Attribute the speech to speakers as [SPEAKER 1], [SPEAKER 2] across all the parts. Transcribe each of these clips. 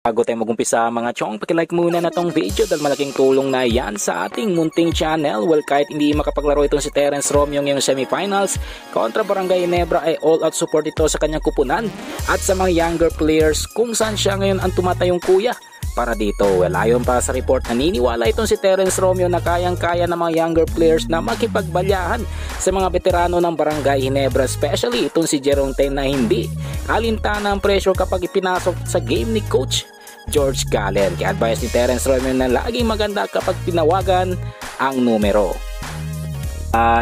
[SPEAKER 1] Bago tayo mag-umpisa mga chong, pakilike muna na tong video dahil malaking tulong na yan sa ating munting channel. Well, kahit hindi makapaglaro itong si Terence Romeo ngayong semifinals kontra Barangay Ginebra ay all-out support ito sa kanyang kupunan at sa mga younger players kung saan siya ngayon ang tumatayong kuya para dito. Well, ayon pa sa report, naniniwala itong si Terence Romeo na kayang-kaya ng mga younger players na makipagbalyahan sa mga veterano ng Barangay Ginebra, especially itong si Jerome Ten na hindi alintana ang pressure kapag ipinasok sa game ni Coach George Gallen. Kaya advice ni Terence Romeo na laging maganda kapag tinawagan ang numero.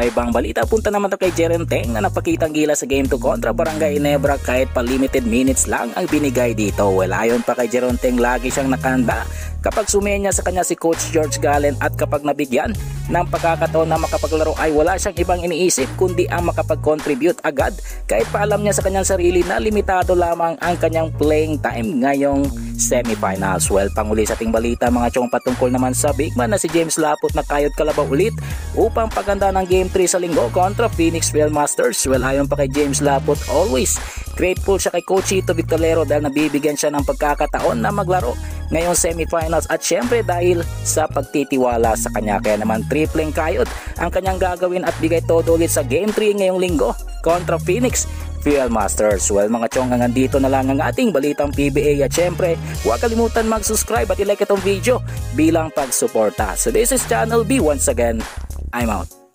[SPEAKER 1] Ibang balita, punta naman ito kay Jerome Teng na napakitang gila sa Game 2 kontra Barangay Ginebra kahit pa limited minutes lang ang binigay dito. Well, ayon pa kay Jerome Teng, lagi siyang nakahanda kapag sumenya sa kanya si Coach George Gallen at kapag nabigyan ng pagkakataon na makapaglaro ay wala siyang ibang iniisip kundi ang makapag-contribute agad kahit pa alam niya sa kanyang sarili na limitado lamang ang kanyang playing time ngayong semifinals. Well, panguli sa ating balita mga chong, patungkol naman sa big man na si James Laput na kayod kalabaw ulit upang paganda ng Game 3 sa linggo kontra Phoenix Real Masters. Well, ayon pa kay James Laput, always grateful siya kay Coach Chito Victorero dahil nabibigyan siya ng pagkakataon na maglaro ngayong semifinals at syempre dahil sa pagtitiwala sa kanya. Kaya naman tripleng kayod ang kanyang gagawin at bigay todo ulit sa Game 3 ngayong linggo kontra Phoenix Real Masters. Well mga chong, hanggang dito na lang ang ating balitang PBA at syempre huwag kalimutan mag-subscribe at i-like itong video bilang pagsuporta. So this is Channel B once again. I'm out.